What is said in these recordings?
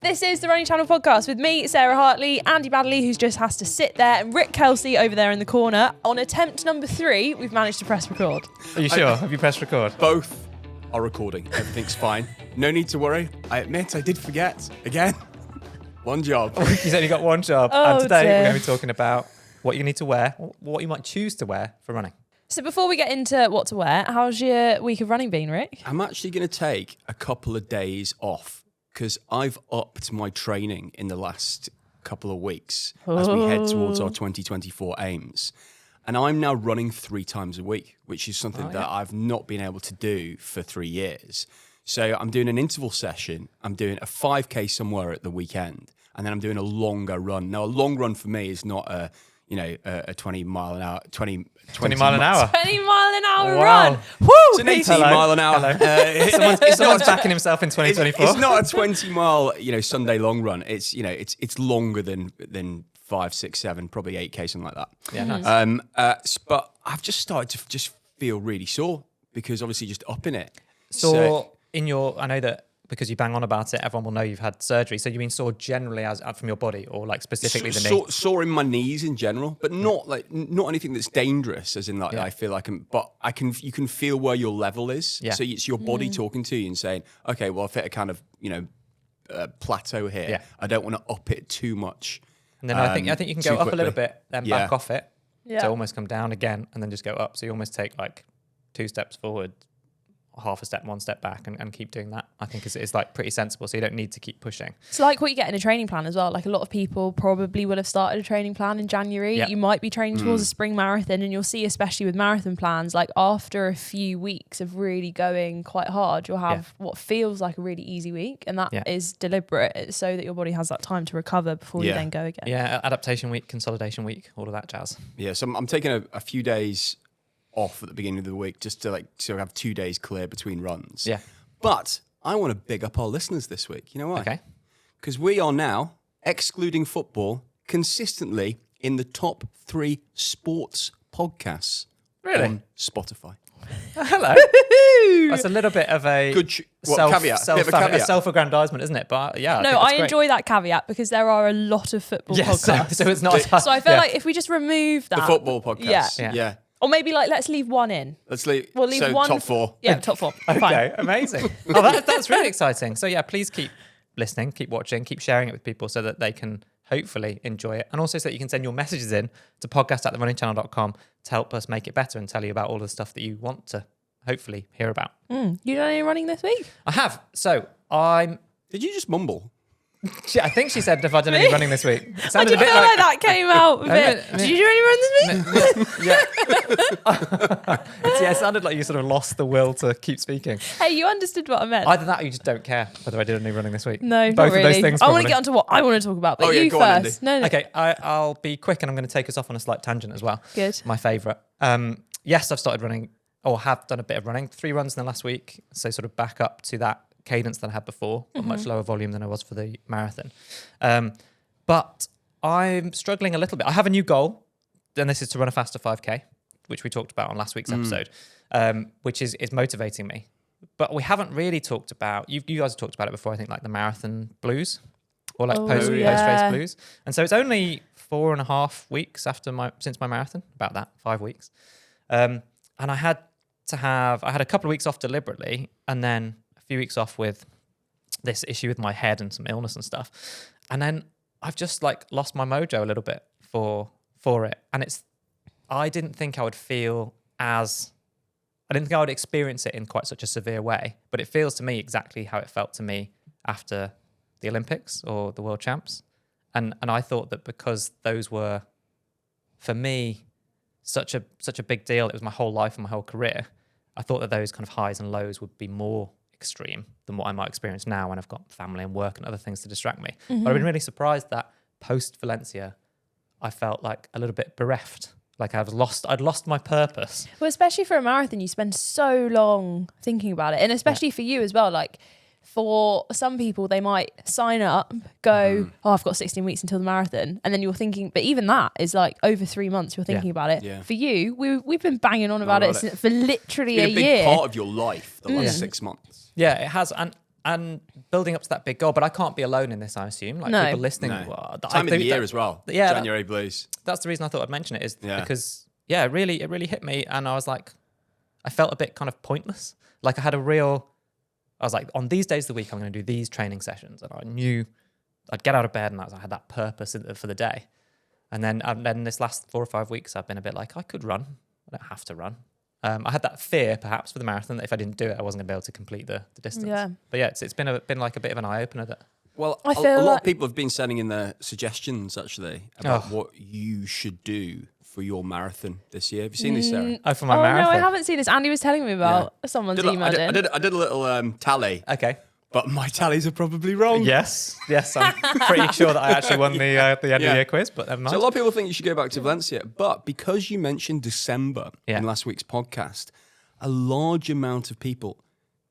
This is the Running Channel Podcast with me, Sarah Hartley, Andy Baddeley, who just has to sit there, and Rick Kelsey over there in the corner. On attempt number 3, we've managed to press record. Are you sure? Have you pressed record? Both are recording. Everything's fine. No need to worry. I admit I did forget. Again, one job. He's only got one job. Oh, and today dear. we're going to be talking about what you need to wear, what you might choose to wear for running. So before we get into what to wear, how's your week of running been, Rick? I'm actually going to take a couple of days off because I've upped my training in the last couple of weeks as we head towards our 2024 aims. And I'm now running 3 times a week, which is something that I've not been able to do for 3 years. So I'm doing an interval session. I'm doing a 5K somewhere at the weekend, and then I'm doing a longer run. Now, a long run for me is not a 20 mile an hour, 20 mile an hour. 20 mile an hour Wow. run. Woo! It's an 18 mile an hour. Someone's backing himself in 2024. It's not a 20 mile, Sunday long run. It's longer than 5, 6, 7, probably 8K, something like that. Yeah, nice. But I've just started to just feel really sore because obviously just upping it. So I know that because you bang on about it, everyone will know you've had surgery. So you mean sore generally as from your body, or like specifically the knee? Sore in my knees in general, but not anything that's dangerous. As in, I feel like you can feel where your level is. Yeah. So it's your body talking to you and saying, okay, well, I've hit a kind of plateau here. Yeah. I don't want to up it too much. And then I think you can go up a little bit, then back off it Yeah. to almost come down again, and then just go up. So you almost take like 2 steps forward, half a step, 1 step back, and keep doing that. I think is like pretty sensible. So you don't need to keep pushing. It's like what you get in a training plan as well. Like a lot of people probably will have started a training plan in January. Yeah. You might be training towards a spring marathon, and you'll see, especially with marathon plans, like after a few weeks of really going quite hard, you'll have what feels like a really easy week, and that is deliberate. It's so that your body has that time to recover before you then go again. Yeah, adaptation week, consolidation week, all of that jazz. Yeah, so I'm taking a few days off at the beginning of the week just to so I have 2 days clear between runs. Yeah. But I want to big up our listeners this week. You know why? Okay. Because we are now, excluding football, consistently in the top 3 sports podcasts on Spotify. Hello. That's a little bit of a Good caveat. Bit of a caveat. Self-aggrandizement, isn't it? But yeah, No, I enjoy that caveat because there are a lot of football podcasts. So it's not. So I feel like if we just remove that, The football podcast. Yeah. Or maybe let's leave one in. We'll leave one. Top 4. Yeah, top 4. Okay, Fine. Amazing. Oh, that's really exciting. So yeah, please keep listening, keep watching, keep sharing it with people so that they can hopefully enjoy it. And also so that you can send your messages in to podcast@therunningchannel.com to help us make it better and tell you about all the stuff that you want to hopefully hear about. You done any running this week? I have. So Did you just mumble? I think she said if I'd done any running this week. It I sounded did feel like that came out a bit. I mean- Did you do any run this week? Yeah, it sounded like you sort of lost the will to keep speaking. Hey, you understood what I meant. Either that or you just don't care whether I did any running this week. No, Both not of really. those things I want probably. to get onto what I want to talk about, but you go on, first. Andy. No. Okay, I'll be quick and I'm going to take us off on a slight tangent as well. Good. My favourite. Yes, I've started running, or have done a bit of running. 3 runs in the last week, so sort of back up to that cadence that I had before, but much lower volume than I was for the marathon. But I'm struggling a little bit. I have a new goal, and this is to run a faster 5K, which we talked about on last week's episode, which is motivating me. But we haven't really talked about, you guys have talked about it before, I think, like the marathon blues or like post-race blues. And so it's only 4.5 weeks since my marathon, about that, 5 weeks. And I had a couple of weeks off deliberately, and then a few weeks off with this issue with my head and some illness and stuff. And then I've just like lost my mojo a little bit for it. And I didn't think I would experience it in quite such a severe way, but it feels to me exactly how it felt to me after the Olympics or the World Champs. And I thought that because those were, for me, such a big deal, it was my whole life and my whole career, I thought that those kind of highs and lows would be more extreme than what I might experience now when I've got family and work and other things to distract me. But I've been really surprised that post Valencia, I felt like a little bit bereft. Like I'd lost my purpose. Well, especially for a marathon, you spend so long thinking about it. And especially for you as well, like for some people, they might sign up, go, I've got 16 weeks until the marathon. And then you're thinking, but even that is like over 3 months you're thinking about it. Yeah. For you, we've been banging on about it for literally a year. It's been a big part of your life the last 6 months. Yeah, it has. And and building up to that big goal. But I can't be alone in this, I assume. Like No. people listening. No. Well, Time of the year as well. Yeah, January blues. That's the reason I thought I'd mention it is because it really hit me, and I was like, I felt a bit kind of pointless. Like I was like, on these days of the week, I'm going to do these training sessions, and I knew I'd get out of bed and I had that purpose for the day. And then this last 4 or 5 weeks, I've been a bit like, I could run. I don't have to run. I had that fear, perhaps, for the marathon that if I didn't do it, I wasn't going to be able to complete the distance. Yeah. But yeah, it's been like a bit of an eye opener. That well, a lot of people have been sending in their suggestions actually about what you should do for your marathon this year. Have you seen this, Sarah? Oh, for my marathon? No, I haven't seen this. Andy was telling me about someone's emailed in. I did a little tally. Okay. But my tallies are probably wrong. Yes, I'm pretty sure that I actually won the end of the year quiz, but never mind. So a lot of people think you should go back to Valencia, but because you mentioned December in last week's podcast, a large amount of people,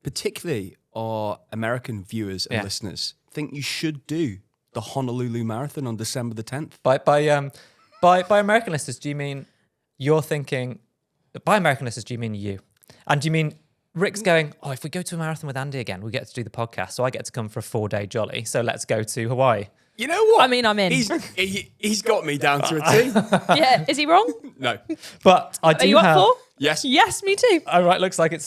particularly our American viewers and listeners, think you should do the Honolulu Marathon on December the 10th. By American listeners, do you mean you're thinking? By American listeners, do you mean you? And do you mean Rick's going, if we go to a marathon with Andy again, we get to do the podcast, so I get to come for a 4-day jolly. So let's go to Hawaii. You know what? I mean, I'm in. He's got me down to a T. Yeah, is he wrong? No. But I do Are you up for? Yes. Yes, me too. All right, looks like it's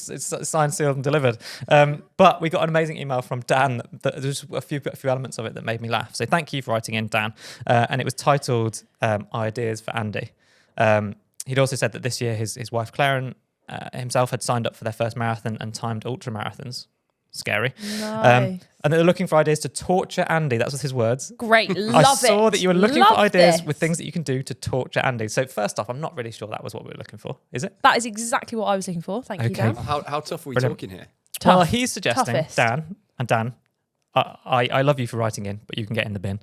signed, sealed, and delivered. But we got an amazing email from Dan. There's a few elements of it that made me laugh. So thank you for writing in, Dan. And it was titled "Ideas for Andy." He'd also said that this year his wife Claren himself had signed up for their first marathon and timed ultra marathons. Scary. Nice. And they're looking for ideas to torture Andy. That was his words. Great. Love I saw that you were looking for ideas with things that you can do to torture Andy. So first off, I'm not really sure that was what we were looking for. Is it? That is exactly what I was looking for. Thank you, Dan. How tough are we talking here? Tough. Well, he's suggesting, Toughest. Dan, I love you for writing in, but you can get in the bin.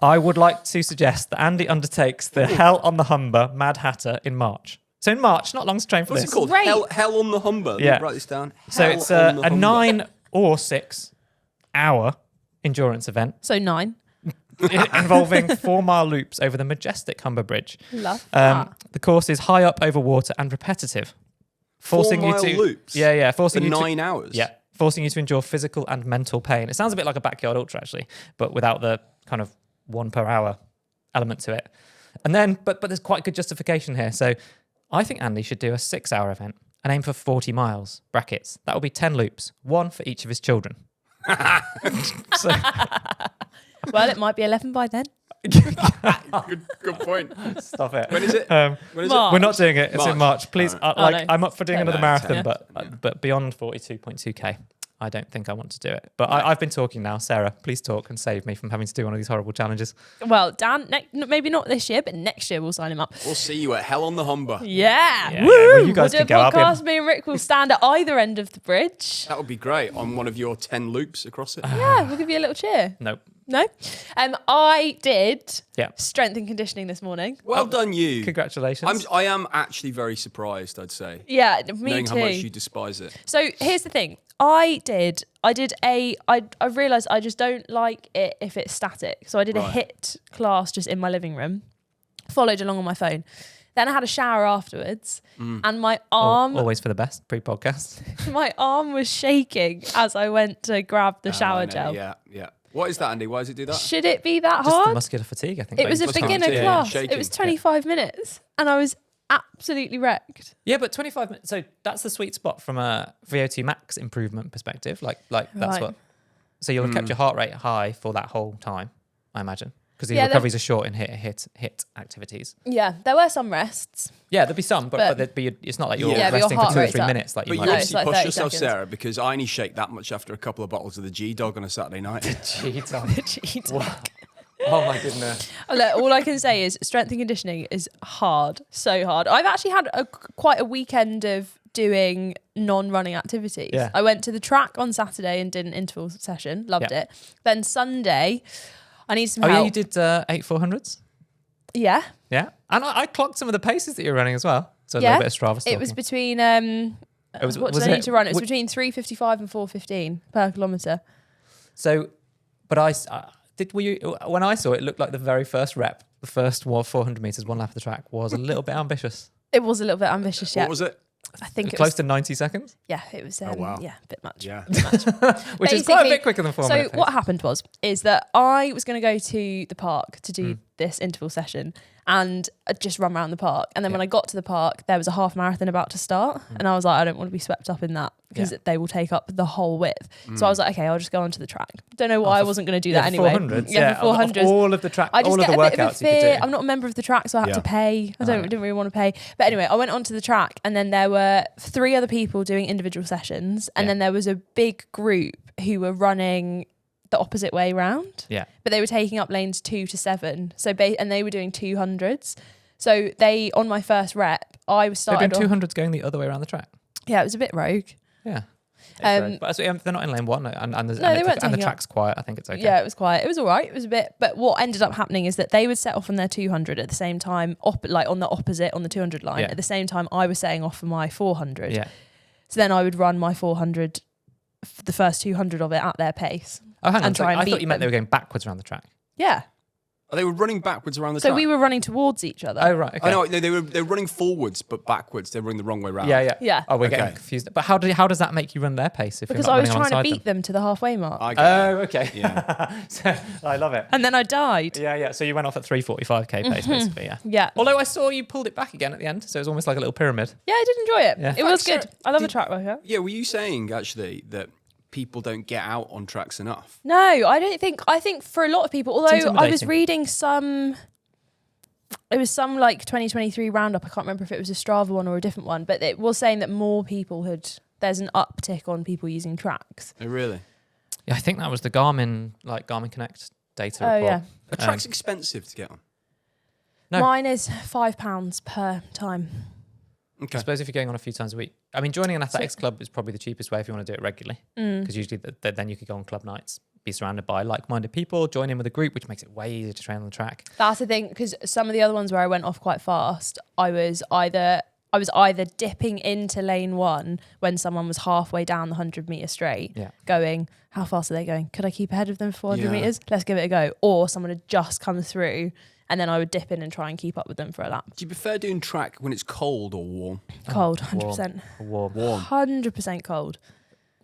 I would like to suggest that Andy undertakes the Hell on the Humber Mad Hatter in March. So in March, not long to train for What's this. it called? Great. Hell on the Humber. Yeah. Let me write this down. So Hell it's on the a Humber. 9 or 6 hour endurance event So 9. involving 4-mile loops over the majestic Humber Bridge. Love that. The course is high up over water and repetitive, forcing you 4-mile to loops? forcing For you 9 to, hours? Yeah, forcing you to endure physical and mental pain. It sounds a bit like a backyard ultra actually, but without the kind of 1 per hour element to it. And then, but there's quite good justification here. So I think Andy should do a 6-hour event and aim for 40 miles, brackets. That will be 10 loops, 1 for each of his children. So, Well, it might be 11 by then. Good point. stop it. When is it? When is March. We're not doing it. It's in March. Please, Right. No. I'm up for doing another No, marathon, 10. but beyond 42.2k, I don't think I want to do it. But I've been talking now. Sarah, please talk and save me from having to do one of these horrible challenges. Well, Dan, maybe not this year, but next year we'll sign him up. it? We'll see you at Hell on the Humber. Yeah. Yeah, Woo! well, you guys we'll can do go a up podcast. Me and Rick will stand at either end of the bridge. That would be great on one of your 10 loops across it. Yeah, we'll give you a little cheer. Nope. No? I did Yeah. strength and conditioning this morning. Well done, you. Congratulations. I am actually very surprised, I'd say. Yeah, me Knowing too. how much you despise it. So here's the thing. I realised I just don't like it if it's static. So I did a Right. HIIT class just in my living room, followed along on my phone. Then I had a shower afterwards and my arm Always for the best, pre-podcast. my arm was shaking as I went to grab the shower gel. Yeah. What is that, Andy? Why does it do that? Should it be that Just the hard? muscular fatigue, I think. It was a muscular beginner fatigue, class. shaking. It was 25 minutes and I was absolutely wrecked. Yeah, but 25 minutes. So that's the sweet spot from a VO2 max improvement perspective. Like that's Right. what. So you'll have kept your heart rate high for that whole time, I imagine, because the Yeah, recoveries are short in HIIT activities. Yeah, there were some rests. Yeah, there'd be some, but But- there'd be, it's not like you're Yeah, but your resting for heart 2 or rate's 3 up. minutes like But you you might. it's obviously like push 30 yourself, seconds. Sarah, because I only shake that much after a couple of bottles of the G-Dog on a Saturday night. Oh my goodness. Look, all I can say is strength and conditioning is hard, so hard. I've actually had quite a weekend of doing non-running activities. Yeah. I went to the track on Saturday and did an interval session, loved Yeah. it. Then Sunday, I need some Oh help. yeah, you did 8 400s? Yeah, Yeah. And I clocked some of the paces that you're running as well. So a yeah. little bit of Strava stalking. It was between was- what was did I it- need to run? It was would- between 3:55 and 4:15 per kilometre. So, but when I saw it, it looked like the very first rep, the first 400 meters, one lap of the track was a little bit ambitious. It was a little bit ambitious, yeah. What was it? I think it close was, to 90 seconds, it was, wow. yeah, a bit much. Yeah. which is quite a bit quicker than 4 minutes. So what happened is that I was going to go to the park to do this interval session and just run around the park. And then when I got to the park, there was a half marathon about to start. And I was like, I don't want to be swept up in that because they will take up the whole width. So I was like, okay, I'll just go onto the track. Don't know why I wasn't going to do that anyway. 400s, for 400s. all of the track, I just all of get the a bit of a workouts you fear. could do. I'm not a member of the track, so I had to pay. I didn't really want to pay. But anyway, I went onto the track and then there were 3 other people doing individual sessions. And then there was a big group who were running the opposite way round. Yeah. But they were taking up lanes 2 to 7. So and they were doing 200s. So on my first rep, I was They're started doing 200s going the other way around the track. Yeah, it was a bit rogue. Yeah. But they're not in lane 1 and the track's quiet. I think it's okay. Yeah, it was quiet. It was all right. It was a bit, but what ended up happening is that they would set off on their 200 at the same time, like on the opposite, on the 200 line. Yeah. At the same time, I was setting off for my 400. Yeah. So then I would run my 400, the first 200 of it at their pace. Oh, hang on. And try and I thought beat you meant they them. were going backwards around the track. Yeah. Oh, they were running backwards around the So track. we were running towards each other. Oh, right. Okay. I know they were running forwards, but backwards. They were running the wrong way round. Yeah. Yeah. Oh, we're getting Okay. confused. But how does that make you run their pace if Because you're not I was running trying to alongside beat them to the halfway mark. I get it. Oh, okay. Yeah. So, I love it. And then I died. Yeah. So you went off at 3:45k pace, basically. Yeah. Yeah. Although I saw you pulled it back again at the end, so it was almost like a little pyramid. Yeah, I did enjoy it. Yeah. It was Sarah, good. I love a track workout. Yeah, were you saying actually that people don't get out on tracks enough? No, I don't think. I think for a lot of people, although I was intimidating. reading it was some like 2023 roundup. I can't remember if it was a Strava one or a different one, but it was saying that more people there's an uptick on people using tracks. Oh, really? Yeah, I think that was the Garmin Connect data Oh, report. yeah. A track's expensive to get on. No. Mine is £5 per time. Okay. I suppose if you're going on a few times a week. I mean, joining an athletics club is probably the cheapest way if you want to do it regularly. Because usually then you could go on club nights, be surrounded by like-minded people, join in with a group, which makes it way easier to train on the track. That's the thing, because some of the other ones where I went off quite fast, I was either dipping into lane 1 when someone was halfway down the 100-meter straight, going, how fast are they going? Could I keep ahead of them for 400 meters? Let's give it a go. Or someone had just come through, and then I would dip in and try and keep up with them for a lap. Do you prefer doing track when it's cold or warm? Cold, 100%. Warm. 100% cold.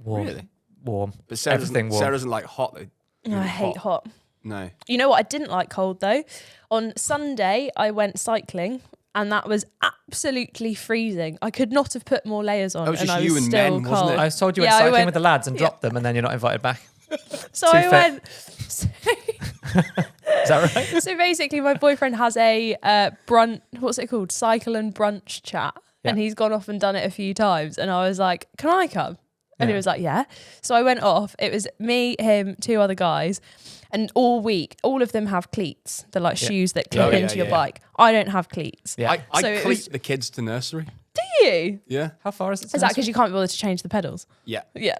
Warm. Really? Warm. But Sarah Everything warm. doesn't like hot. No, I hate hot. No. You know what I didn't like cold though? On Sunday, I went cycling and that was absolutely freezing. I could not have put more layers on. That was and just I you was and still men, wasn't cold. it? I told you Yeah, went I cycling went- with the lads and dropped them, and then you're not invited back. So Too I fit. went. Is that right? So basically, my boyfriend has a brunch. What's it called? Cycle and brunch chat, Yeah. and he's gone off and done it a few times. And I was like, "Can I come?" And Yeah. he was like, "Yeah." So I went off. It was me, him, 2 other guys, and all week, all of them have cleats. They're like shoes that clip Oh, yeah, into your yeah. bike. I don't have cleats. Yeah. I So it cleat was- the kids to nursery. Do you? Yeah. How far is it? to Is that nursery? because you can't be bothered to change the pedals? Yeah. Yeah.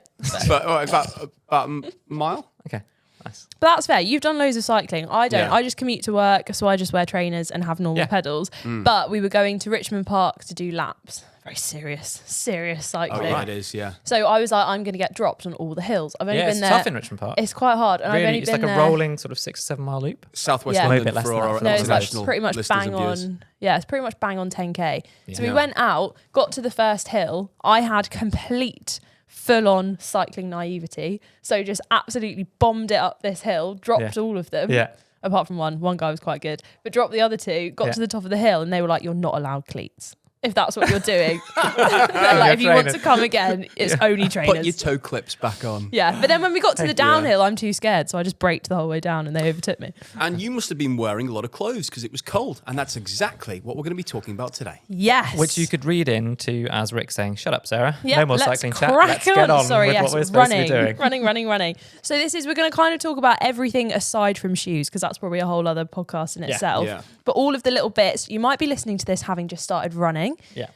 But about a mile. Okay. Nice. But that's fair. You've done loads of cycling. I don't. Yeah. I just commute to work, so I just wear trainers and have normal Yeah. pedals. But we were going to Richmond Park to do laps. Very serious Oh, cycling. yeah, it is. Yeah. So I was like, I'm going to get dropped on all the hills. I've only Yeah, been it's there. tough in Richmond Park. It's quite hard, and I've Really, only it's been like a there. rolling sort of 6 or 7 mile loop. Southwest Yeah. Maybe a London bit less for than our that. No, it's like international pretty much listeners bang and viewers. on. Yeah, it's pretty much bang on 10k. So we Yeah. went out, got to the first hill. I had complete full-on cycling naivety. So just absolutely bombed it up this hill, dropped Yeah. all of them. Yeah. Apart from one. One guy was quite good. But dropped the other 2, got Yeah. to the top of the hill, and they were like, "You're not allowed cleats. If that's what you're doing." They're like, if you want to trainers. come again, it's only trainers. Put your toe clips back on. Yeah, but then when we got to the Yeah. downhill, I'm too scared, so I just braked the whole way down and they overtook me. And you must have been wearing a lot of clothes because it was cold. And that's exactly what we're going to be talking about today. Yes. Which you could read into as Rick saying, "Shut up, Sarah. Yeah, no more let's cycling chat. crack Let's get on Sorry, with yes, what we're supposed running, to be doing." running. So we're going to kind of talk about everything aside from shoes, because that's probably a whole other podcast in itself. Yeah. But all of the little bits, you might be listening to this having just started running, Yeah.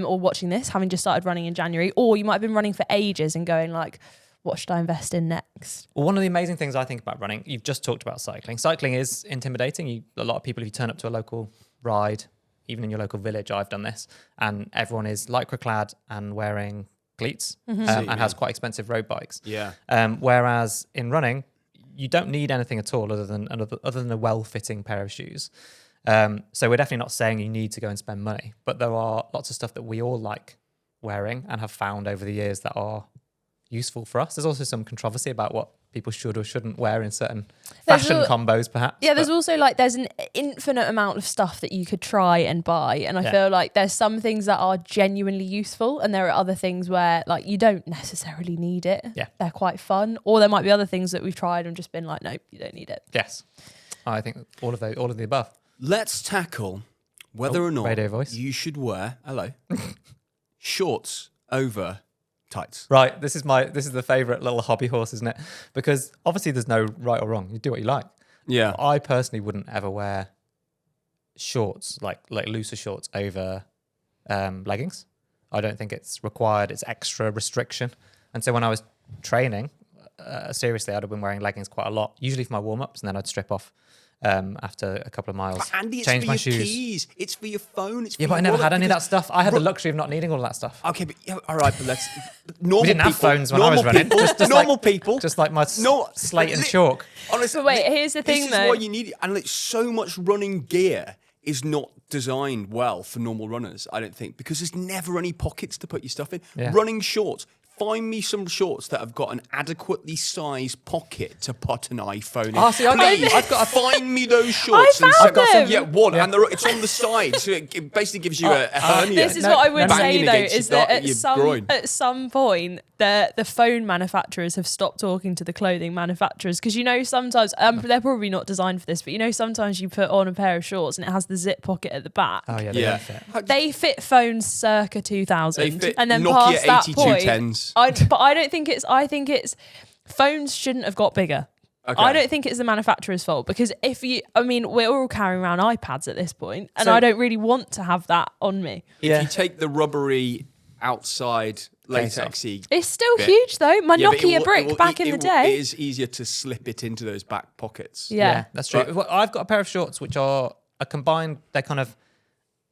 or watching this having just started running in January, or you might have been running for ages and going like, what should I invest in next? Well, one of the amazing things I think about running, you've just talked about cycling. Cycling is intimidating. A lot of people, if you turn up to a local ride, even in your local village, I've done this, and everyone is lycra clad and wearing cleats and has quite expensive road bikes. Yeah. Whereas in running, you don't need anything at all other than a well-fitting pair of shoes. So we're definitely not saying you need to go and spend money, but there are lots of stuff that we all like wearing and have found over the years that are useful for us. There's also some controversy about what people should or shouldn't wear in certain fashion combos, perhaps. Yeah, there's also like there's an infinite amount of stuff that you could try and buy, and I feel like there's some things that are genuinely useful, and there are other things where like you don't necessarily need it. Yeah, they're quite fun, or there might be other things that we've tried and just been like, nope, you don't need it. Yes, I think all of the above. Let's tackle whether or not radio voice. you should wear shorts over tights. Right, this is the favourite little hobby horse, isn't it? Because obviously there's no right or wrong. You do what you like. Yeah. I personally wouldn't ever wear shorts, like looser shorts over leggings. I don't think it's required. It's extra restriction. And so when I was training, seriously, I'd have been wearing leggings quite a lot, usually for my warm-ups, and then I'd strip off after a couple of miles. But Andy, it's change for my your shoes. keys. It's for your phone. It's for Yeah, but your I never wallet, had any of that because- stuff. I had the luxury of not needing all of that stuff. Okay, but all right, but let's. Normal We didn't have people, phones when I was normal running. people, Just normal like, people. Just like my slate and chalk. Honestly, But wait, here's the thing, This though. is why you need it, and like so much running gear is not designed well for normal runners. I don't think, because there's never any pockets to put your stuff in. Yeah. Running shorts. Find me some shorts that have got an adequately sized pocket to put an iPhone in. Oh, see, I've got to find me those shorts. found I've got them. Yeah, one, and it's on the side, so it basically gives you a hernia. This is what I would say banging though, against is your that groin. at some point the phone manufacturers have stopped talking to the clothing manufacturers, because sometimes they're probably not designed for this, but sometimes you put on a pair of shorts and it has the zip pocket at the back. Oh yeah, they don't fit. They fit phones circa 2000, They fit and then Nokia past that 8210s. point, but I don't think it's. I think it's phones shouldn't have got bigger. Okay. I don't think it's the manufacturer's fault, because we're all carrying around iPads at this point, and So- I don't really want to have that on me. If you take the rubbery outside latexy, It's still bit. huge though. My Yeah, but Nokia it will- brick it will- back in the day. It is easier to slip it into those back pockets. Yeah. That's true. But- Well, I've got a pair of shorts which are a combined. They're kind of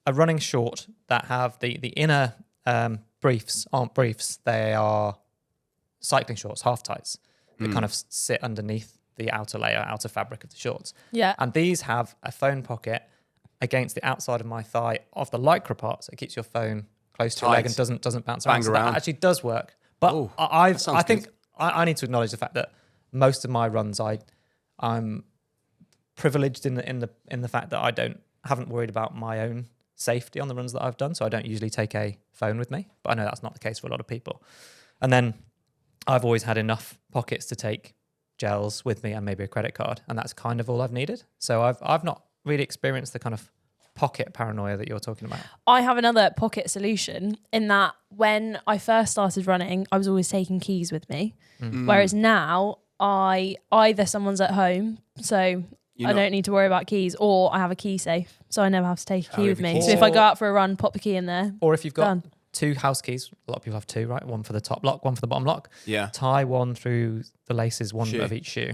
a running short that have the inner briefs aren't briefs. They are cycling shorts, half tights that kind of sit underneath the outer fabric of the shorts. Yeah. And these have a phone pocket against the outside of my thigh of the lycra part, so it keeps your phone close to your leg and doesn't bounce around. Bang So around. that actually does work. But Ooh, I that sounds think good. I need to acknowledge the fact that most of my runs I'm privileged in the fact that I haven't worried about my own safety on the runs that I've done, so I don't usually take a phone with me. But I know that's not the case for a lot of people. And then I've always had enough pockets to take gels with me and maybe a credit card, and that's kind of all I've needed. So I've not really experienced the kind of pocket paranoia that you're talking about. I have another pocket solution, in that when I first started running, I was always taking keys with me. Whereas now either someone's at home, so I don't need to worry about keys, or I have a key safe, so I never have to take a key with me. So if I go out for a run, pop the key in there. Or if you've got Done. two house keys, a lot of people have two, right? One for the top lock, one for the bottom lock. Yeah. Tie one through the laces, one Shoe. of each shoe.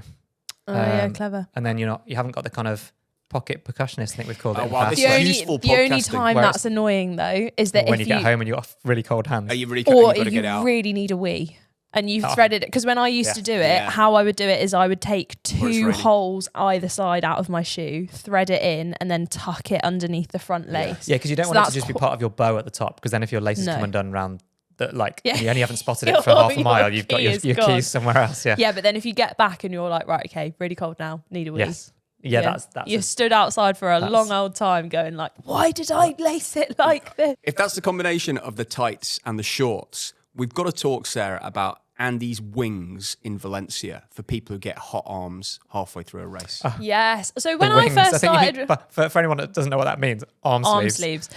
Oh yeah, clever. And then you haven't got the kind of pocket percussionist, I think we've called it. Oh, in the wow, past, this The is like only, useful the only podcasting. time Whereas- that's annoying though is that when if you get home and you've got really cold hands. Are you really? or You've got to if you get out. really need a wee and you've threaded it, because when I used to do it, Yeah. how I would do it is I would take it's two raining. holes either side out of my shoe, thread it in, and then tuck it underneath the front lace. Yeah, because you don't So want it to that's just be part of your bow at the top, because then if your laces No. come undone round Yeah. you only haven't spotted it for half a Your mile, you've got key your is keys gone. somewhere else. Yeah. Yeah, but then if you get back and you're like, right, okay, really cold now, need a wee. Yes. Yeah, that's You stood outside for a that's- long old time going like, why did I lace it like this? If that's the combination of the tights and the shorts, we've got to talk, Sarah, about Andy's wings in Valencia for people who get hot arms halfway through a race. Yes. So the when I wings. first think you mean- started... but for anyone that doesn't know what that means, arm sleeves.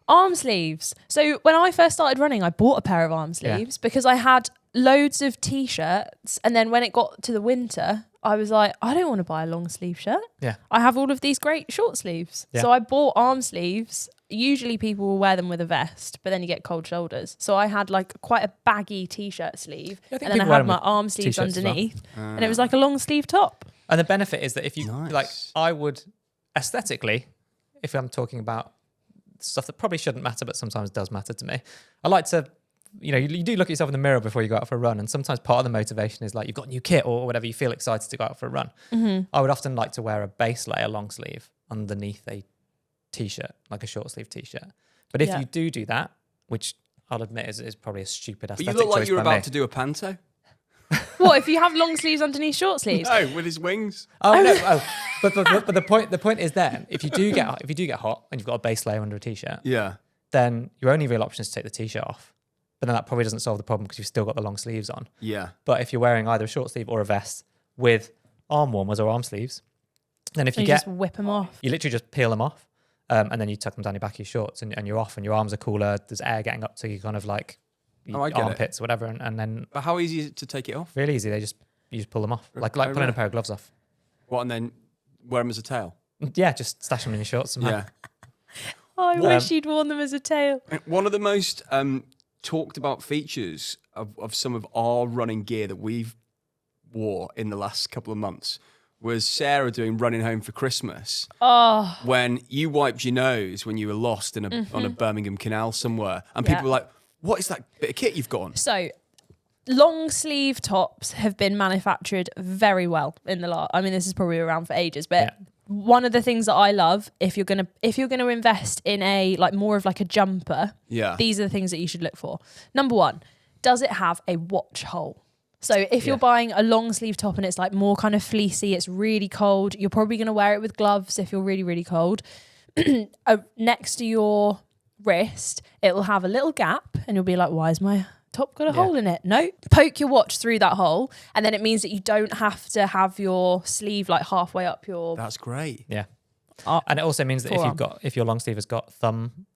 Arm sleeves. So when I first started running, I bought a pair of arm sleeves because I had loads of t-shirts, and then when it got to the winter, I was like, I don't want to buy a long sleeve shirt. Yeah. I have all of these great short sleeves. Yeah. So I bought arm sleeves. Usually people will wear them with a vest, but then you get cold shoulders. So I had like quite a baggy t-shirt sleeve, Yeah, I think and then I people wear had them my with arm sleeves t-shirts as well. underneath, and it was like a long sleeve top. And the benefit is that if you Nice. like, I would aesthetically, if I'm talking about stuff that probably shouldn't matter, but sometimes does matter to me, I like to, you do look at yourself in the mirror before you go out for a run. And sometimes part of the motivation is like, you've got new kit or whatever, you feel excited to go out for a run. I would often like to wear a base layer long sleeve underneath a t-shirt, like a short sleeve t-shirt. But if Yeah. you do that, which I'll admit is probably a stupid But aesthetic you look like choice you're by me. about to do a panto. What if you have long sleeves underneath short sleeves? No, with his wings. Oh no! But the point is then if you do get hot and you've got a base layer under a t-shirt, Yeah. then your only real option is to take the t-shirt off. But then that probably doesn't solve the problem because you've still got the long sleeves on. Yeah. But if you're wearing either a short sleeve or a vest with arm warmers or arm sleeves, then if you just whip them off. you literally just peel them off, and then you tuck them down your back of your shorts, and you're off, and your arms are cooler. There's air getting up to you, kind of like your I get it. armpits or whatever, and then But how easy is it to take it off? really easy. You just pull them off, like pulling really? a pair of gloves off. What, and then wear them as a tail? Yeah, just stash them in your shorts somehow. Yeah. Oh, I wish you'd worn them as a tail. One of the most talked about features of some of our running gear that we've wore in the last couple of months was Sarah doing running home for Christmas. Oh, When you wiped your nose when you were lost in on a Birmingham canal somewhere, and people were like, "What is that bit of kit you've got on?" so long sleeve tops have been manufactured very well in the last. I mean, this is probably around for ages, but one of the things that I love, if you're gonna invest in a like more of like a jumper, Yeah. these are the things that you should look for. Number one, does it have a watch hole? So if you're buying a long sleeve top and it's like more kind of fleecy, it's really cold, you're probably going to wear it with gloves if you're really, really cold. Next to your wrist, it will have a little gap and you'll be like, why is my top got a hole in it? No, poke your watch through that hole and then it means that you don't have to have your sleeve like halfway up your... That's great. Yeah. And it also means that if your long sleeve has got thumb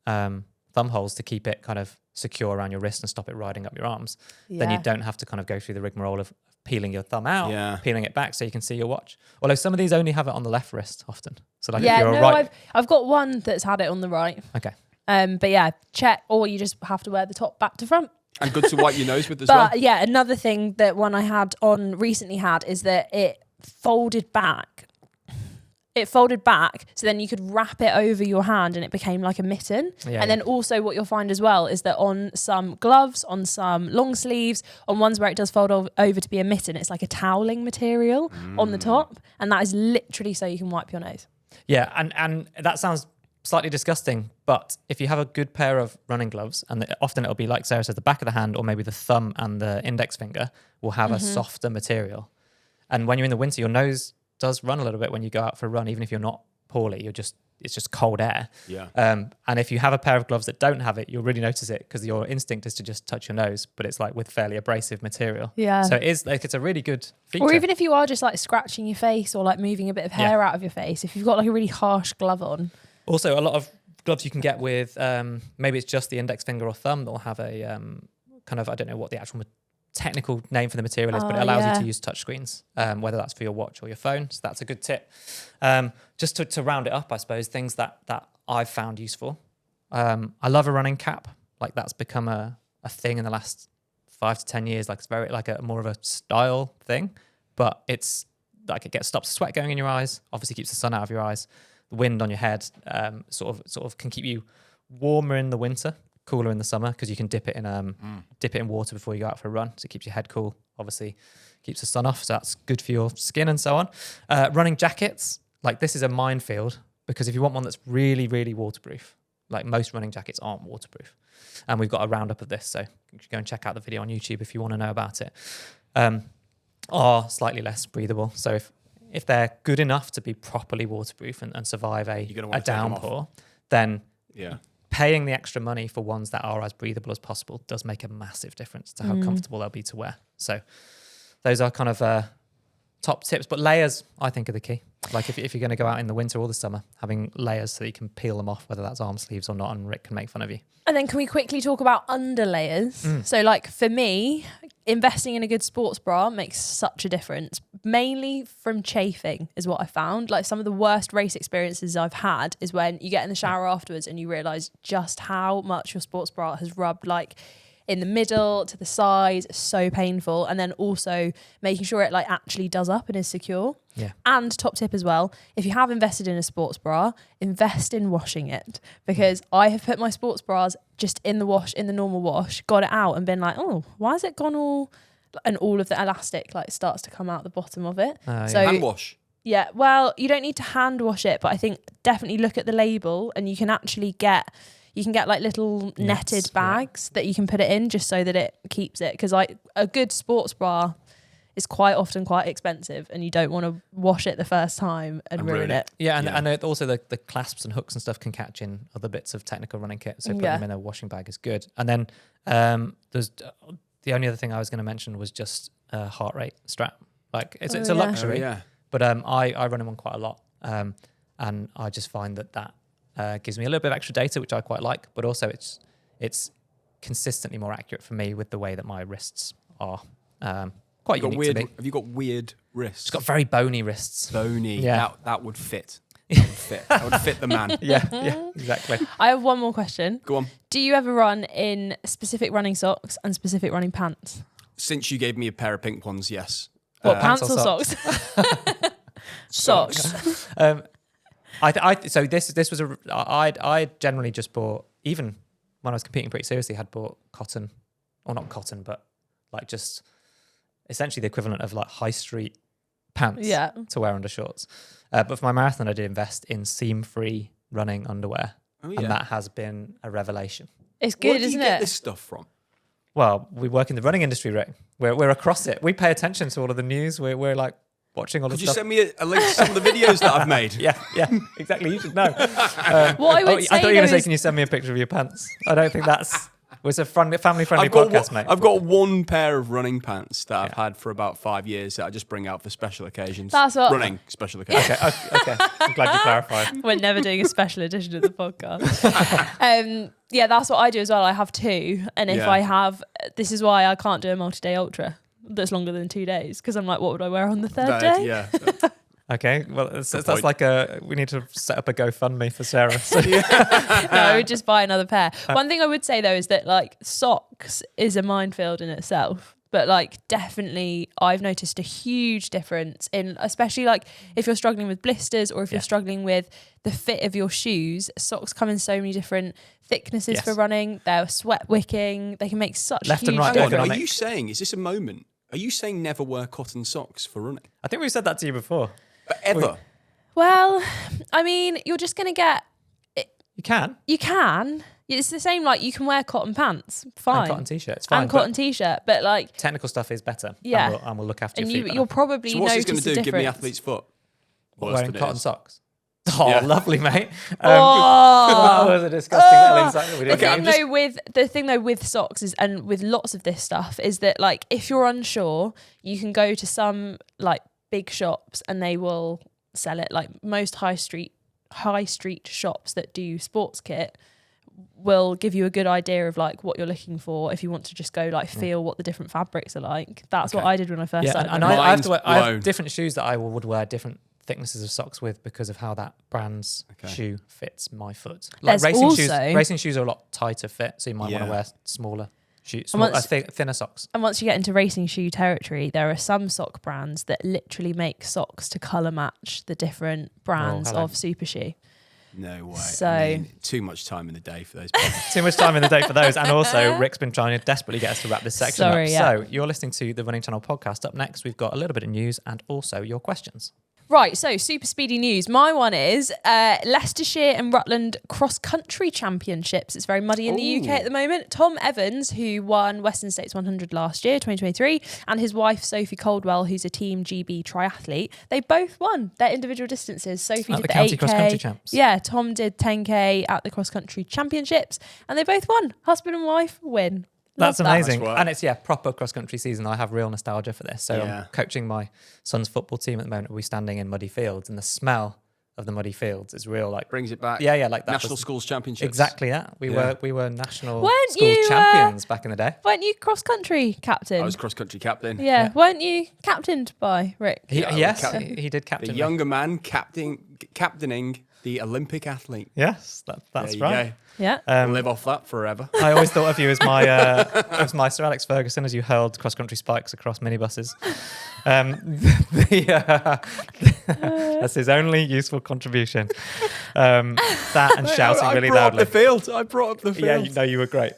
holes to keep it kind of secure around your wrist and stop it riding up your arms, then you don't have to kind of go through the rigmarole of peeling your thumb out, peeling it back so you can see your watch. Although some of these only have it on the left wrist often. So like if you're a right... I've got one that's had it on the right. Okay. But yeah, check, or you just have to wear the top back to front. And good to wipe your nose with as well. But yeah, another thing that one I had on recently had is that it folded back. So then you could wrap it over your hand and it became like a mitten. Then also what you'll find as well is that on some gloves, on some long sleeves, on ones where it does fold over to be a mitten, it's like a toweling material on the top. And that is literally so you can wipe your nose. Yeah, and that sounds slightly disgusting, but if you have a good pair of running gloves, and often it'll be like Sarah says, the back of the hand or maybe the thumb and the index finger will have a softer material. And when you're in the winter, your nose does run a little bit when you go out for a run, even if you're not poorly, it's just cold air. Yeah. And if you have a pair of gloves that don't have it, you'll really notice it because your instinct is to just touch your nose, but it's like with fairly abrasive material. Yeah. So it's a really good feature. Or even if you are just like scratching your face or like moving a bit of hair out of your face, if you've got like a really harsh glove on. Also, a lot of gloves you can get with maybe it's just the index finger or thumb that'll have a kind of, I don't know what the actual technical name for the material is, but it allows you to use touch screens, whether that's for your watch or your phone. So that's a good tip. Just to round it up, I suppose, things that I've found useful. I love a running cap. Like that's become a thing in the last 5 to 10 years. Like it's very like a more of a style thing, but it's like it stops the sweat going in your eyes, obviously keeps the sun out of your eyes. The wind on your head sort of can keep you warmer in the winter, cooler in the summer because you can dip it in water before you go out for a run. So it keeps your head cool, obviously keeps the sun off. So that's good for your skin and so on. Running jackets, like this is a minefield because if you want one that's really, really waterproof, like most running jackets aren't waterproof. And we've got a roundup of this. So you should go and check out the video on YouTube if you want to know about it. Are slightly less breathable. So if they're good enough to be properly waterproof and survive a downpour, then paying the extra money for ones that are as breathable as possible does make a massive difference to how comfortable they'll be to wear. So those are kind of top tips. But layers, I think, are the key. Like if you're going to go out in the winter or the summer, having layers so that you can peel them off, whether that's arm sleeves or not, and Rick can make fun of you. And then can we quickly talk about underlayers? So like for me, investing in a good sports bra makes such a difference. Mainly from chafing is what I found. Like some of the worst race experiences I've had is when you get in the shower afterwards and you realise just how much your sports bra has rubbed like in the middle, to the sides, so painful. And then also making sure it like actually does up and is secure. Yeah. And top tip as well, if you have invested in a sports bra, invest in washing it. Because I have put my sports bras just in the wash, in the normal wash, got it out and been like, oh, why has it gone all... And all of the elastic like starts to come out the bottom of it. So hand wash. Yeah, well, you don't need to hand wash it, but I think definitely look at the label and you can you can get like little netted bags that you can put it in just so that it keeps it. Because like a good sports bra is quite often quite expensive and you don't want to wash it the first time and ruin it. Yeah, and also the clasps and hooks and stuff can catch in other bits of technical running kit. So putting them in a washing bag is good. And then there's the only other thing I was going to mention was just a heart rate strap. Like it's a luxury, but I run in one quite a lot. And I just find that gives me a little bit of extra data, which I quite like, but also it's consistently more accurate for me with the way that my wrists are. Quite unique to me. Have you got weird wrists? It's got very bony wrists. Bony. Yeah. That would fit. That would fit the man. Yeah, exactly. I have one more question. Go on. Do you ever run in specific running socks and specific running pants? Since you gave me a pair of pink ones, yes. What, pants or socks? Socks. So this was I generally just bought, even when I was competing pretty seriously, had bought cotton, or not cotton, but like just essentially the equivalent of like high street pants to wear under shorts. But for my marathon, I did invest in seam-free running underwear, and that has been a revelation. It's good, Where isn't do you get it? this stuff from? Well, we work in the running industry, Rick. We're across it. We pay attention to all of the news. We're like watching all the stuff. Could you send me a link to some of the videos that I've made? Yeah, exactly. You should know. What I would say, I thought you were going to say, can you send me a picture of your pants? I don't think that's... It's a family-friendly podcast, mate. I've got one pair of running pants that I've had for about 5 years that I just bring out for special occasions. That's what... Running special occasions. Okay. I'm glad you clarified. We're never doing a special edition of the podcast. Yeah, that's what I do as well. I have two. And if I have... This is why I can't do a multi-day ultra that's longer than 2 days. Because I'm like, what would I wear on the third day? Yeah. Okay, well, that's like we need to set up a GoFundMe for Sarah. So. No, I would just buy another pair. One thing I would say though is that like socks is a minefield in itself. But like definitely I've noticed a huge difference in, especially like if you're struggling with blisters or if you're struggling with the fit of your shoes. Socks come in so many different thicknesses for running. They're sweat wicking. They can make such Left huge and right difference. Are you saying, is this a moment? Are you saying never wear cotton socks for running? I think we've said that to you before. But ever? Well, I mean, you're just going to get... You can. You can. It's the same, like, you can wear cotton pants, fine. And cotton t-shirt, it's fine. And cotton t-shirt, but like... Technical stuff is better. Yeah. And we'll look after and your feet. You'll probably So what's notice this going to do? the Give me difference. athlete's foot? Wearing cotton socks. Oh, Yeah. lovely, mate. Oh. That was a disgusting little insight. We didn't The thing though with socks is, and with lots of this stuff, is that like if you're unsure, you can go to some like big shops and they will sell it. Like most high street shops that do sports kit will give you a good idea of like what you're looking for if you want to just go like feel what the different fabrics are like. That's what I did when I first started. And I have different shoes that I would wear different thicknesses of socks with because of how that brand's shoe fits my foot. Like racing shoes are a lot tighter fit, so you might want to wear smaller shoes, thinner socks. And once you get into racing shoe territory, there are some sock brands that literally make socks to colour match the different brands of super shoe. No way. So I mean, too much time in the day for those people. Too much time in the day for those. And also, Rick's been trying to desperately get us to wrap this section up. Yeah. So you're listening to the Running Channel podcast. Up next, we've got a little bit of news and also your questions. Right, so super speedy news. My one is Leicestershire and Rutland cross-country championships. It's very muddy in the UK at the moment. Tom Evans, who won Western States 100 last year, 2023, and his wife, Sophie Coldwell, who's a Team GB triathlete, they both won their individual distances. Sophie did the county 8K. cross-country champs. Yeah, Tom did 10K at the cross-country championships, and they both won. Husband and wife win. That's amazing. That's and it's, proper cross-country season. I have real nostalgia for this. So I'm coaching my son's football team at the moment. We're standing in muddy fields and the smell of the muddy fields is real. Like brings it back. Yeah, like that. National Schools Championships. Exactly that. We were national Weren't school you, champions back in the day. Weren't you cross-country captain? I was cross-country captain. Yeah. Weren't you captained by Rick? He did captain. The younger man captaining the Olympic athlete. Yes, that's right. Yeah. Live off that forever. I always thought of you as my Sir Alex Ferguson as you hurled cross-country spikes across minibuses. That's his only useful contribution. That and shouting really loudly. I brought up the field. Yeah, you were great.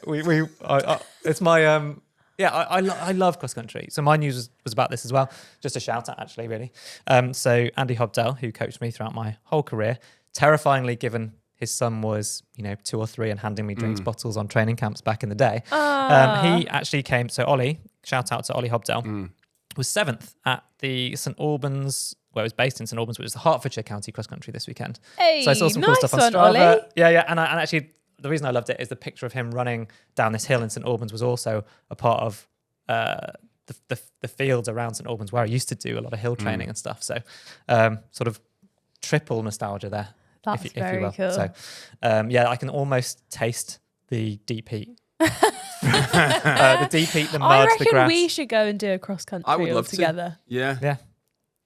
It's my I love cross-country. So my news was about this as well. Just a shout out, actually, really. So Andy Hobdell, who coached me throughout my whole career, terrifyingly given his son was, 2 or 3 and handing me drinks bottles on training camps back in the day. He actually came. So Ollie, shout out to Ollie Hobdell, was 7th at the St Albans. Well, it was based in St Albans, which was the Hertfordshire County Cross Country this weekend. Hey, so I saw some cool nice stuff on one, Strava. Ollie. Yeah. And actually, the reason I loved it is the picture of him running down this hill in St Albans was also a part of the fields around St Albans where I used to do a lot of hill training and stuff. So sort of triple nostalgia there. That's if very you will. cool. So I can almost taste the deep heat. The deep heat, the mud, I the reckon grass. we should go and do a cross country I would all love together. to. Yeah. Yeah.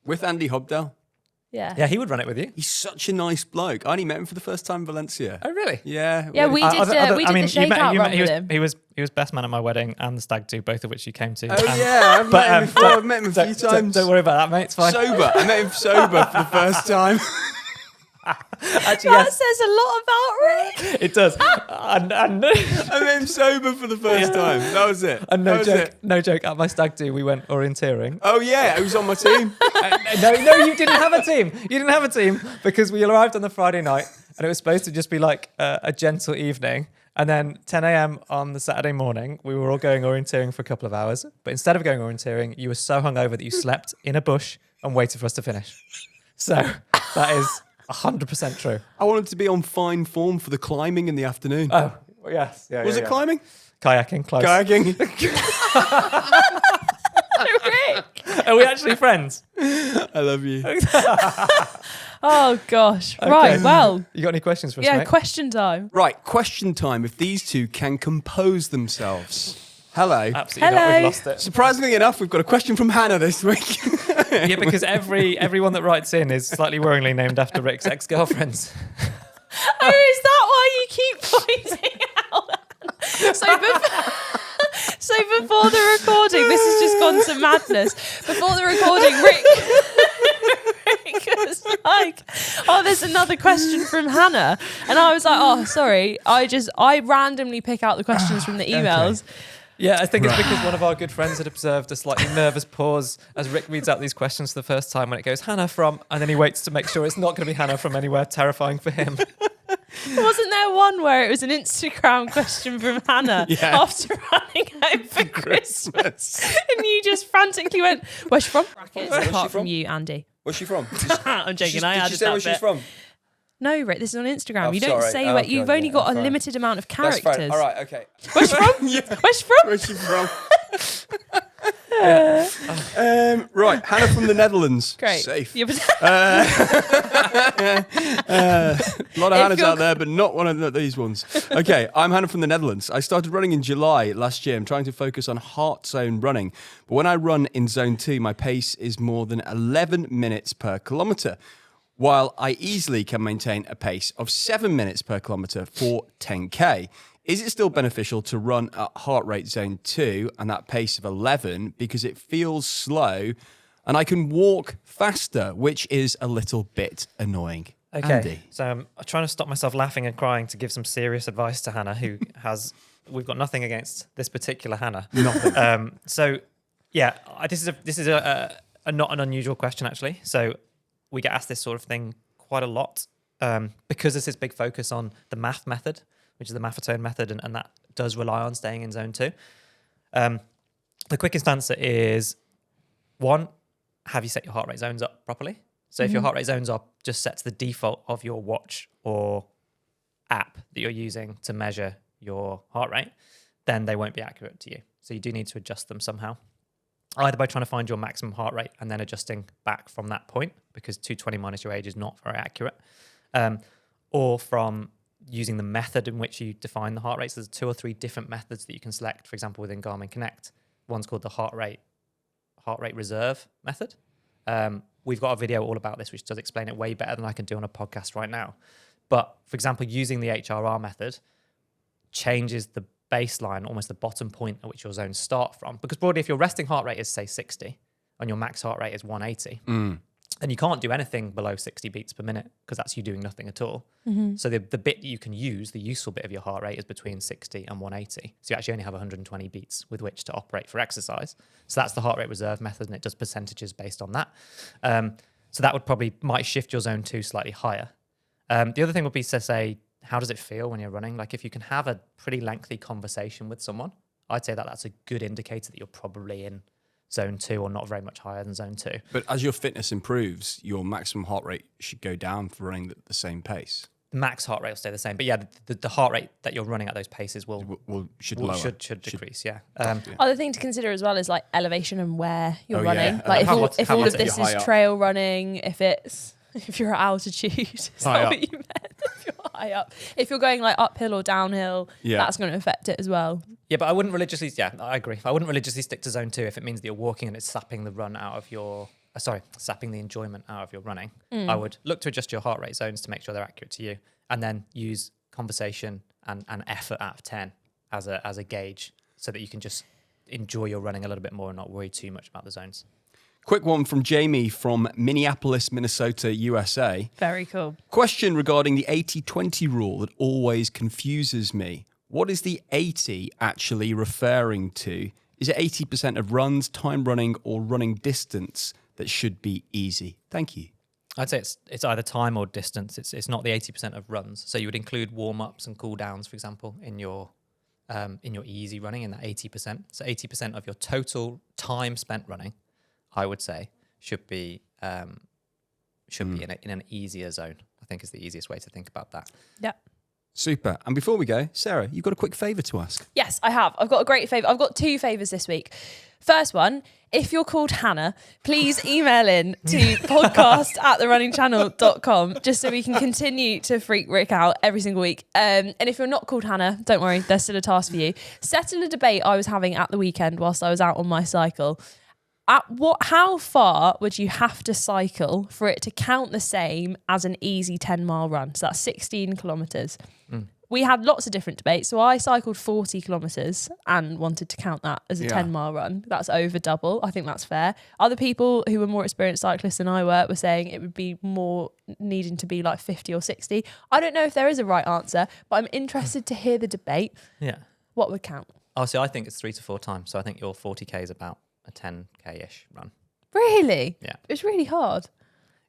With Andy Hobdell. Yeah, he would run it with you. He's such a nice bloke. I only met him for the first time in Valencia. Oh, really? Yeah. Yeah, we did the shakeout run with him. He was best man at my wedding and the stag do, both of which you came to. Oh, yeah. I've met him before. I've met him a few times. Don't worry about that, mate. It's fine. Sober. I met him sober for the first time. Actually, That yes, says a lot about Rick. it does. And I met him sober for the first time. That was it. And That was it. no joke. At my stag do, we went orienteering. Oh, yeah. He was on my team. No, you didn't have a team. You didn't have a team because we arrived on the Friday night and it was supposed to just be like a gentle evening. And then 10 a.m. on the Saturday morning, we were all going orienteering for a couple of hours. But instead of going orienteering, you were so hungover that you slept in a bush and waited for us to finish. So that is 100% true. I wanted to be on fine form for the climbing in the afternoon. Oh, yes. Yeah, Was it climbing? Kayaking, close. Kayaking. Rick. Are we actually friends? I love you. Oh gosh. Okay. Right. Well. You got any questions for us, Yeah. mate? Question time. Right, question time. If these two can compose themselves. Hello. Absolutely not. Hello. We've lost it. Surprisingly enough, we've got a question from Hannah this week. Yeah, because everyone that writes in is slightly worryingly named after Rick's ex-girlfriends. Oh, is that why you keep pointing out? So before the recording, this has just gone to madness. Before the recording, Rick was like, "Oh, there's another question from Hannah," and I was like, "Oh, sorry." I randomly pick out the questions from the emails. Okay. Yeah, I think it's because one of our good friends had observed a slightly nervous pause as Rick reads out these questions for the first time when it goes, Hannah from, and then he waits to make sure it's not going to be Hannah from anywhere terrifying for him. Wasn't there one where it was an Instagram question from Hannah after running home for Christmas? And you just frantically went, "Where's she from?" Apart from you, Andy. Where's she from? I'm joking. I Did added you say that where bit. she's from? No, Rick, this is on Instagram. Oh, you don't sorry. say Oh, where God, you've only got a fine. limited amount of That's characters. fine. All right, okay. Where's she from? Yeah. Where's she from? Where's she from? Right, Hannah from the Netherlands. Great. Safe. Yeah, but- A lot of Hannahs you're- out there, but not one of these ones. Okay, I'm Hannah from the Netherlands. I started running in July last year. I'm trying to focus on heart zone running. But when I run in zone 2, my pace is more than 11 minutes per kilometre, while I easily can maintain a pace of 7 minutes per kilometre for 10K. Is it still beneficial to run at heart rate zone 2 and that pace of 11 because it feels slow and I can walk faster, which is a little bit annoying? Okay, Andy. so I'm trying to stop myself laughing and crying to give some serious advice to Hannah, who we've got nothing against this particular Hannah. Nothing. So, yeah, this is a not an unusual question, actually. So we get asked this sort of thing quite a lot because there's this big focus on the math method, which is the Maffetone method, and that does rely on staying in zone 2. The quickest answer is, 1, have you set your heart rate zones up properly? So if your heart rate zones are just set to the default of your watch or app that you're using to measure your heart rate, then they won't be accurate to you. So you do need to adjust them somehow, either by trying to find your maximum heart rate and then adjusting back from that point, because 220 minus your age is not very accurate, or from using the method in which you define the heart rates. There's 2 or 3 different methods that you can select, for example, within Garmin Connect. One's called the heart rate reserve method. We've got a video all about this, which does explain it way better than I can do on a podcast right now. But for example, using the HRR method changes the baseline, almost the bottom point at which your zones start from. Because broadly, if your resting heart rate is, say, 60 and your max heart rate is 180, then you can't do anything below 60 beats per minute because that's you doing nothing at all. So the bit that you can use, the useful bit of your heart rate, is between 60 and 180. So you actually only have 120 beats with which to operate for exercise. So that's the heart rate reserve method, and it does percentages based on that. So that might shift your zone 2 slightly higher. The other thing would be to say, how does it feel when you're running? Like if you can have a pretty lengthy conversation with someone, I'd say that that's a good indicator that you're probably in zone 2 or not very much higher than zone 2. But as your fitness improves, your maximum heart rate should go down for running at the same pace. The max heart rate will stay the same, but yeah, the heart rate that you're running at those paces Should lower. Should decrease. Yeah. Other thing to consider as well is like elevation and where you're Oh, yeah. running. Like if all of if this you're is high up. trail running, if you're at altitude, is High that up. what you meant? If you're high up, if you're going like uphill or downhill, Yeah. that's going to affect it as well. Yeah, but I wouldn't religiously. Yeah, I agree. I wouldn't religiously stick to zone 2 if it means that you're walking and it's sapping the run out of your. Sapping the enjoyment out of your running. I would look to adjust your heart rate zones to make sure they're accurate to you, and then use conversation and effort out of 10 as a gauge, so that you can just enjoy your running a little bit more and not worry too much about the zones. Quick one from Jamie from Minneapolis, Minnesota, USA. Very cool. Question regarding the 80-20 rule that always confuses me. What is the 80 actually referring to? Is it 80% of runs, time running, or running distance that should be easy? Thank you. I'd say it's either time or distance. It's not the 80% of runs. So you would include warm-ups and cool-downs, for example, in your easy running in that 80%. So 80% of your total time spent running, I would say, should be in an easier zone. I think is the easiest way to think about that. Yeah. Super. And before we go, Sarah, you've got a quick favour to ask. Yes, I have. I've got a great favour. I've got 2 favours this week. First one, if you're called Hannah, please email in to podcast@therunningchannel.com just so we can continue to freak Rick out every single week. And if you're not called Hannah, don't worry, there's still a task for you. Settle a debate I was having at the weekend whilst I was out on my cycle. How far would you have to cycle for it to count the same as an easy 10-mile run? So that's 16 kilometres. We had lots of different debates. So I cycled 40 kilometres and wanted to count that as a 10-mile run. That's over double. I think that's fair. Other people who were more experienced cyclists than I were saying it would be more needing to be like 50 or 60. I don't know if there is a right answer, but I'm interested to hear the debate. Yeah. What would count? So I think it's 3 to 4 times. So I think your 40k is about a 10k-ish run. Really? Yeah. It's really hard.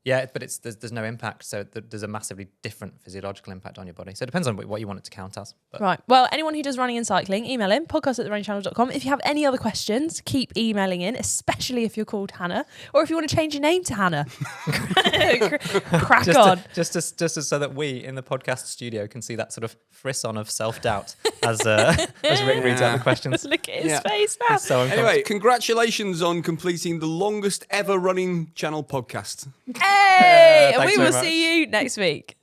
Yeah, but there's no impact, so there's a massively different physiological impact on your body. So it depends on what you want it to count as. But. Right. Well, anyone who does running and cycling, email in, podcast@therunningchannel.com. If you have any other questions, keep emailing in, especially if you're called Hannah, or if you want to change your name to Hannah. Crack on. Just so that we in the podcast studio can see that sort of frisson of self-doubt as Rick reads out the questions. Look at his face now. So Anyway, congratulations on completing the longest ever running channel podcast. Hey! And Thanks we very will much. see you next week.